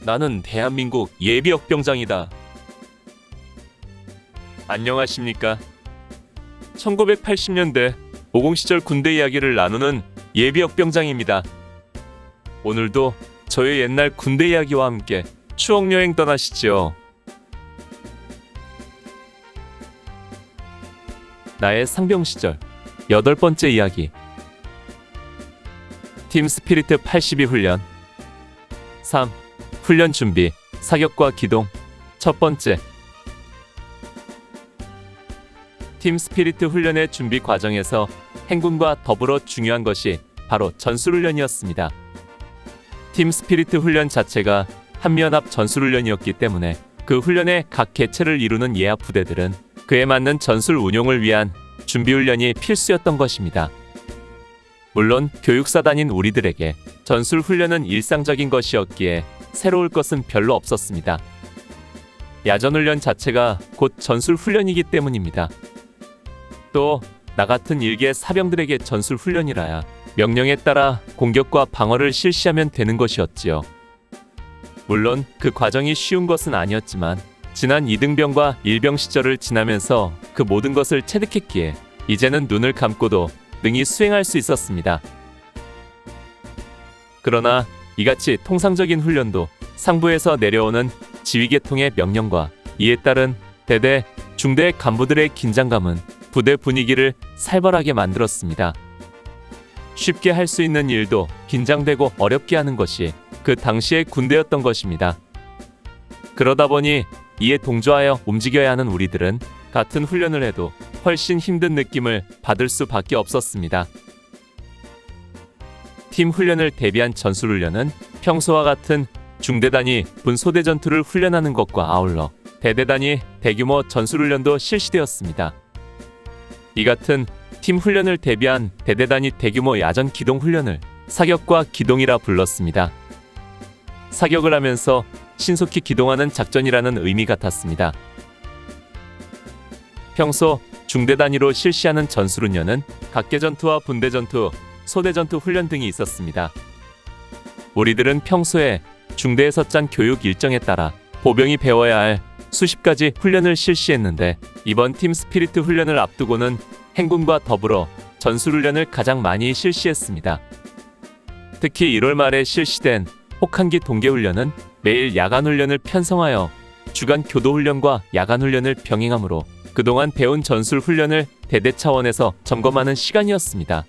나는 대한민국 예비역병장이다. 안녕하십니까? 1980년대 50 시절 군대 이야기를 나누는 예비역병장입니다. 오늘도 저의 옛날 군대 이야기와 함께 추억여행 떠나시죠. 나의 상병 시절 8번째 이야기. 팀 스피리트 82 훈련. 3. 훈련 준비, 사격과 기동. 첫 번째. 팀 스피리트 훈련의 준비 과정에서 행군과 더불어 중요한 것이 바로 전술훈련이었습니다. 팀 스피리트 훈련 자체가 한미연합 전술훈련이었기 때문에 그 훈련의 각 개체를 이루는 예하 부대들은 그에 맞는 전술 운용을 위한 준비훈련이 필수였던 것입니다. 물론 교육사단인 우리들에게 전술훈련은 일상적인 것이었기에 새로울 것은 별로 없었습니다. 야전훈련 자체가 곧 전술훈련이기 때문입니다. 또 나 같은 일개 사병들에게 전술훈련이라야 명령에 따라 공격과 방어를 실시하면 되는 것이었지요. 물론 그 과정이 쉬운 것은 아니었지만 지난 이등병과 일병 시절을 지나면서 그 모든 것을 체득했기에 이제는 눈을 감고도 능히 수행할 수 있었습니다. 그러나 이같이 통상적인 훈련도 상부에서 내려오는 지휘계통의 명령과 이에 따른 대대, 중대 간부들의 긴장감은 부대 분위기를 살벌하게 만들었습니다. 쉽게 할 수 있는 일도 긴장되고 어렵게 하는 것이 그 당시의 군대였던 것입니다. 그러다 보니 이에 동조하여 움직여야 하는 우리들은 같은 훈련을 해도 훨씬 힘든 느낌을 받을 수밖에 없었습니다. 팀 훈련을 대비한 전술훈련은 평소와 같은 중대단이 분소대 전투를 훈련하는 것과 아울러 대대단위 대규모 전술훈련도 실시되었습니다. 이 같은 팀 훈련을 대비한 대대단위 대규모 야전 기동 훈련을 사격과 기동이라 불렀습니다. 사격을 하면서 신속히 기동하는 작전이라는 의미 같았습니다. 평소 중대 단위로 실시하는 전술훈련은 각계 전투와 분대 전투, 소대 전투 훈련 등이 있었습니다. 우리들은 평소에 중대에서 짠 교육 일정에 따라 보병이 배워야 할 수십 가지 훈련을 실시했는데 이번 팀 스피리트 훈련을 앞두고는 행군과 더불어 전술훈련을 가장 많이 실시했습니다. 특히 1월 말에 실시된 혹한기 동계훈련은 매일 야간훈련을 편성하여 주간 교도훈련과 야간훈련을 병행하므로 그동안 배운 전술훈련을 대대 차원에서 점검하는 시간이었습니다.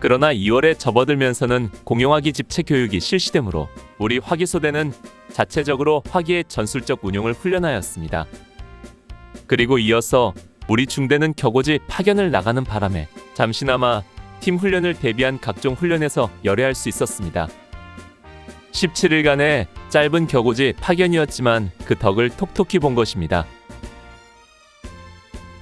그러나 2월에 접어들면서는 공용화기 집체 교육이 실시되므로 우리 화기소대는 자체적으로 화기의 전술적 운용을 훈련하였습니다. 그리고 이어서 우리 중대는 격오지 파견을 나가는 바람에 잠시나마 팀 훈련을 대비한 각종 훈련에서 열애할 수 있었습니다. 17일간의 짧은 격오지 파견이었지만 그 덕을 톡톡히 본 것입니다.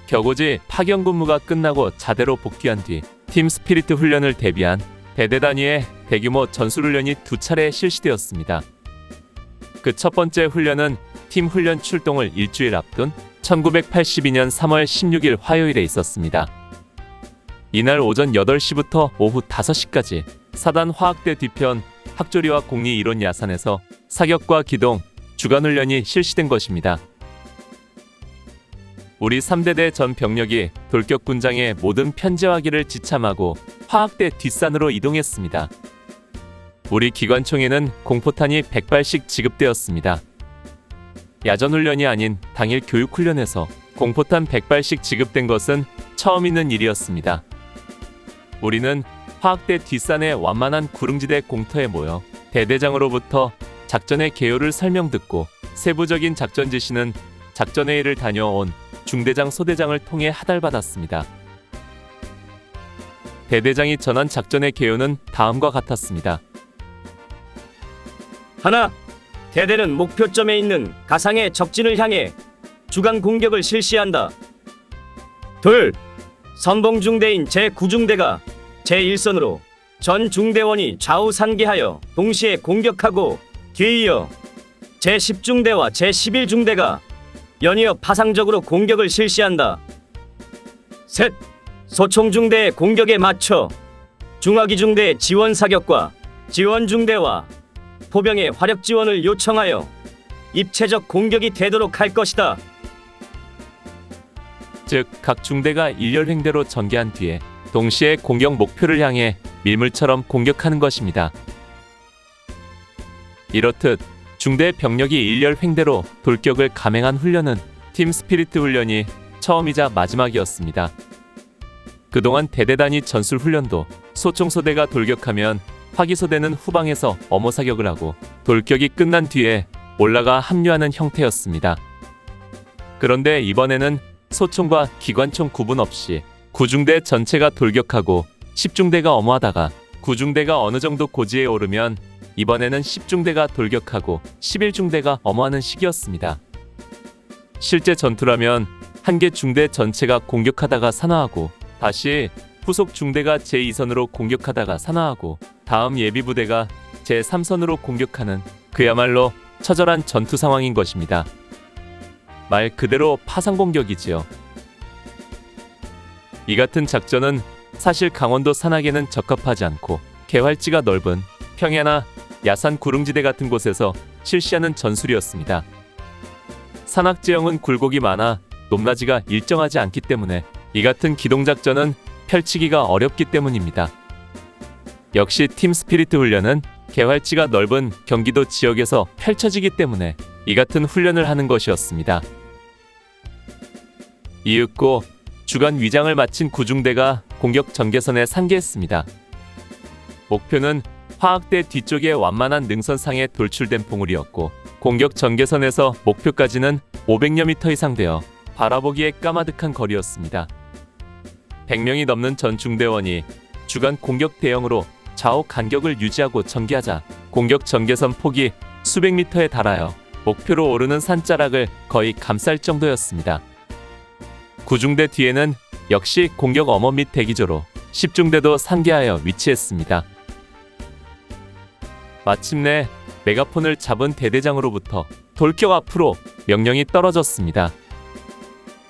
격오지 파견 근무가 끝나고 자대로 복귀한 뒤 팀 스피리트 훈련을 대비한 대대 단위의 대규모 전술훈련이 2차례 실시되었습니다. 그 첫 번째 훈련은 팀 훈련 출동을 일주일 앞둔 1982년 3월 16일 화요일에 있었습니다. 이날 오전 8시부터 오후 5시까지 사단 화학대 뒤편 학조리와 공리 이론 야산에서 사격과 기동, 주간훈련이 실시된 것입니다. 우리 3대대 전 병력이 돌격군장의 모든 편제화기를 지참하고 화학대 뒷산으로 이동했습니다. 우리 기관총에는 공포탄이 100발씩 지급되었습니다. 야전훈련이 아닌 당일 교육훈련에서 공포탄 100발씩 지급된 것은 처음 있는 일이었습니다. 우리는 화학대 뒷산의 완만한 구릉지대 공터에 모여 대대장으로부터 작전의 개요를 설명 듣고 세부적인 작전 지시는 작전회의를 다녀온 중대장 소대장을 통해 하달받았습니다. 대대장이 전한 작전의 개요는 다음과 같았습니다. 하나, 대대는 목표점에 있는 가상의 적진을 향해 주간 공격을 실시한다. 둘, 선봉중대인 제9중대가 제1선으로 전 중대원이 좌우 산계하여 동시에 공격하고 뒤이어 제10중대와 제11중대가 연이어 파상적으로 공격을 실시한다. 셋, 소총중대의 공격에 맞춰 중화기중대의 지원사격과 지원중대와 포병의 화력 지원을 요청하여 입체적 공격이 되도록 할 것이다. 즉 각 중대가 일렬 횡대로 전개한 뒤에 동시에 공격 목표를 향해 밀물처럼 공격하는 것입니다. 이렇듯 중대 병력이 일렬 횡대로 돌격을 감행한 훈련은 팀 스피리트 훈련이 처음이자 마지막이었습니다. 그동안 대대 단위 전술 훈련도 소총소대가 돌격하면 화기소대는 후방에서 엄호 사격을 하고 돌격이 끝난 뒤에 올라가 합류하는 형태였습니다. 그런데 이번에는 소총과 기관총 구분 없이 9중대 전체가 돌격하고 10중대가 엄호하다가 9중대가 어느 정도 고지에 오르면 이번에는 10중대가 돌격하고 11중대가 엄호하는 시기였습니다. 실제 전투라면 한 개 중대 전체가 공격하다가 산화하고 다시 후속 중대가 제2선으로 공격하다가 산화하고 다음 예비부대가 제3선으로 공격하는 그야말로 처절한 전투 상황인 것입니다. 말 그대로 파상공격이지요. 이 같은 작전은 사실 강원도 산악에는 적합하지 않고 개활지가 넓은 평야나 야산 구릉지대 같은 곳에서 실시하는 전술이었습니다. 산악 지형은 굴곡이 많아 높낮이가 일정하지 않기 때문에 이 같은 기동작전은 펼치기가 어렵기 때문입니다. 역시 팀 스피리트 훈련은 개활지가 넓은 경기도 지역에서 펼쳐지기 때문에 이 같은 훈련을 하는 것이었습니다. 이윽고 주간 위장을 마친 구중대가 공격 전개선에 상계했습니다. 목표는 화학대 뒤쪽에 완만한 능선상에 돌출된 봉우리였고 공격 전개선에서 목표까지는 500여 미터 이상 되어 바라보기에 까마득한 거리였습니다. 100명이 넘는 전중대원이 주간 공격 대형으로 좌우 간격을 유지하고 전개하자 공격 전개선 폭이 수백 미터에 달하여 목표로 오르는 산자락을 거의 감쌀 정도였습니다. 9중대 뒤에는 역시 공격 엄호 및 대기조로 10중대도 상계하여 위치했습니다. 마침내 메가폰을 잡은 대대장으로부터 돌격 앞으로 명령이 떨어졌습니다.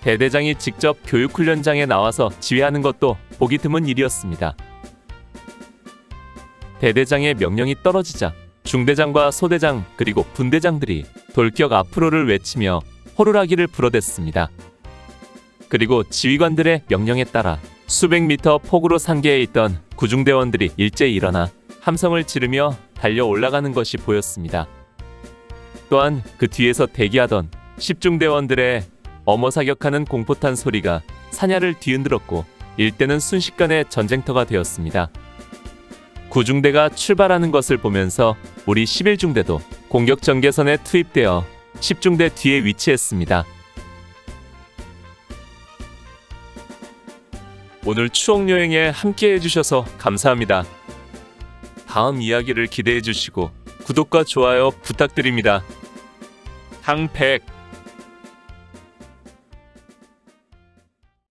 대대장이 직접 교육훈련장에 나와서 지휘하는 것도 보기 드문 일이었습니다. 대대장의 명령이 떨어지자 중대장과 소대장 그리고 분대장들이 돌격 앞으로를 외치며 호루라기를 불어댔습니다. 그리고 지휘관들의 명령에 따라 수백 미터 폭으로 상계해 있던 구중대원들이 일제히 일어나 함성을 지르며 달려 올라가는 것이 보였습니다. 또한 그 뒤에서 대기하던 10중대원들의 엄호 사격하는 공포탄 소리가 사냐를 뒤흔들었고 일대는 순식간에 전쟁터가 되었습니다. 9중대가 출발하는 것을 보면서 우리 11중대도 공격 전개선에 투입되어 10중대 뒤에 위치했습니다. 오늘 추억여행에 함께 해주셔서 감사합니다. 다음 이야기를 기대해 주시고 구독과 좋아요 부탁드립니다. 항백